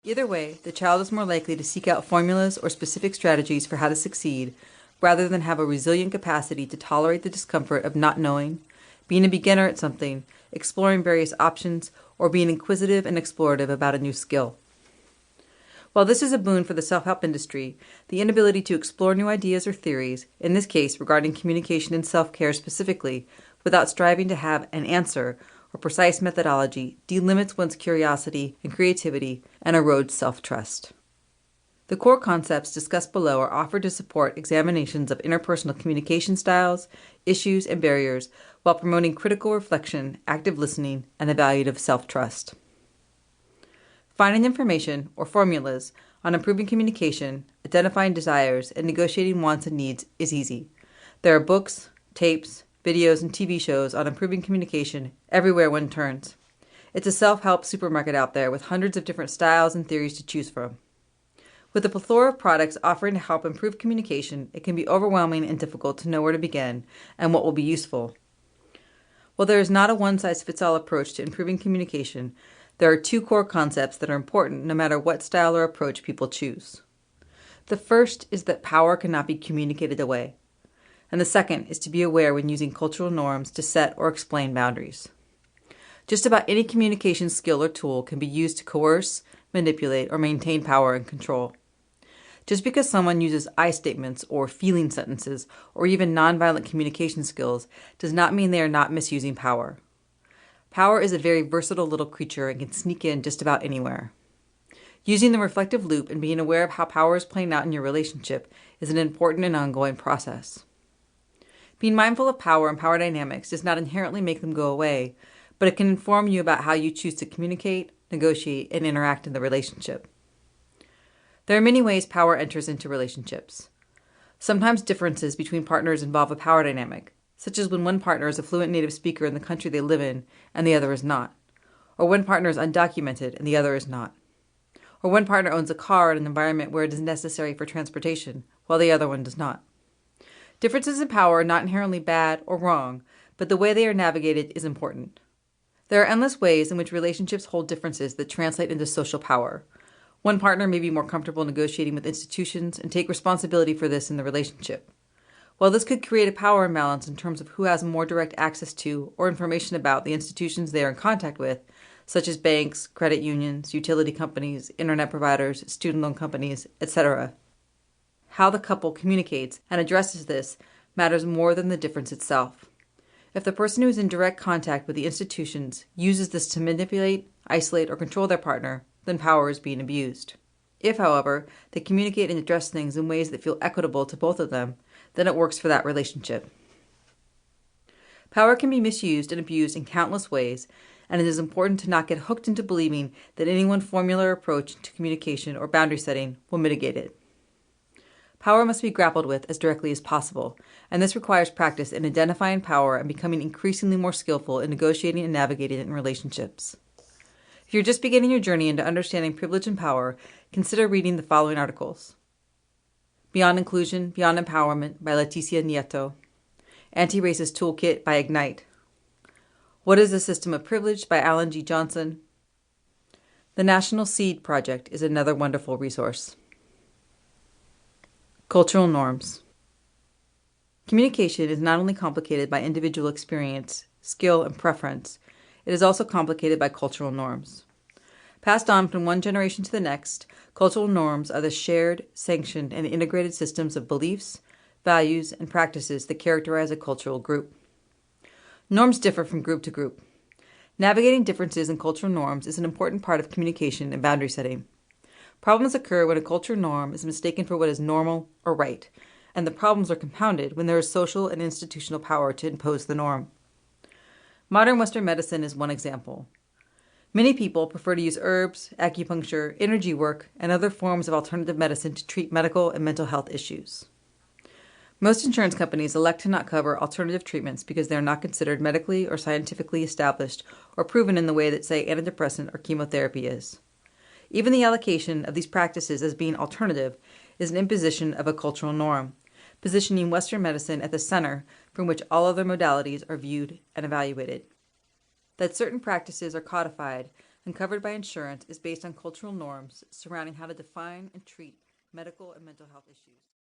Either way, the child is more likely to seek out formulas or specific strategies for how to succeed, rather than have a resilient capacity to tolerate the discomfort of not knowing, being a beginner at something, exploring various options, or being inquisitive and explorative about a new skill. While this is a boon for the self-help industry, the inability to explore new ideas or theories, in this case regarding communication and self-care specifically, without striving to have an answer or precise methodology, delimits one's curiosity and creativity and erodes self-trust. The core concepts discussed below are offered to support examinations of interpersonal communication styles, issues, and barriers while promoting critical reflection, active listening, and evaluative self-trust. Finding information, or formulas, on improving communication, identifying desires, and negotiating wants and needs is easy. There are books, tapes, videos, and TV shows on improving communication everywhere one turns. It's a self-help supermarket out there with hundreds of different styles and theories to choose from. With a plethora of products offering to help improve communication, it can be overwhelming and difficult to know where to begin and what will be useful. While there is not a one-size-fits-all approach to improving communication, there are two core concepts that are important no matter what style or approach people choose. The first is that power cannot be communicated away, and the second is to be aware when using cultural norms to set or explain boundaries. Just about any communication skill or tool can be used to coerce, manipulate, or maintain power and control. Just because someone uses I statements or feeling sentences or even nonviolent communication skills does not mean they are not misusing power. Power is a very versatile little creature and can sneak in just about anywhere. Using the reflective loop and being aware of how power is playing out in your relationship is an important and ongoing process. Being mindful of power and power dynamics does not inherently make them go away, but it can inform you about how you choose to communicate, negotiate, and interact in the relationship. There are many ways power enters into relationships. Sometimes differences between partners involve a power dynamic, such as when one partner is a fluent native speaker in the country they live in and the other is not, or one partner is undocumented and the other is not, or one partner owns a car in an environment where it is necessary for transportation while the other one does not. Differences in power are not inherently bad or wrong, but the way they are navigated is important. There are endless ways in which relationships hold differences that translate into social power. One partner may be more comfortable negotiating with institutions and take responsibility for this in the relationship. While this could create a power imbalance in terms of who has more direct access to or information about the institutions they are in contact with, such as banks, credit unions, utility companies, internet providers, student loan companies, etc. How the couple communicates and addresses this matters more than the difference itself. If the person who is in direct contact with the institutions uses this to manipulate, isolate, or control their partner, then power is being abused. If, however, they communicate and address things in ways that feel equitable to both of them, then it works for that relationship. Power can be misused and abused in countless ways, and it is important to not get hooked into believing that any one formula or approach to communication or boundary setting will mitigate it. Power must be grappled with as directly as possible, and this requires practice in identifying power and becoming increasingly more skillful in negotiating and navigating it in relationships. If you're just beginning your journey into understanding privilege and power, consider reading the following articles: Beyond Inclusion, Beyond Empowerment by Leticia Nieto, Anti-Racist Toolkit by Ignite, What is the System of Privilege by Alan G. Johnson. The National Seed Project is another wonderful resource. Cultural norms. Communication is not only complicated by individual experience, skill, and preference, it is also complicated by cultural norms. Passed on from one generation to the next, cultural norms are the shared, sanctioned, and integrated systems of beliefs, values, and practices that characterize a cultural group. Norms differ from group to group. Navigating differences in cultural norms is an important part of communication and boundary setting. Problems occur when a cultural norm is mistaken for what is normal or right, and the problems are compounded when there is social and institutional power to impose the norm. Modern Western medicine is one example. Many people prefer to use herbs, acupuncture, energy work, and other forms of alternative medicine to treat medical and mental health issues. Most insurance companies elect to not cover alternative treatments because they are not considered medically or scientifically established or proven in the way that, say, antidepressant or chemotherapy is. Even the allocation of these practices as being alternative is an imposition of a cultural norm, positioning Western medicine at the center from which all other modalities are viewed and evaluated. That certain practices are codified and covered by insurance is based on cultural norms surrounding how to define and treat medical and mental health issues.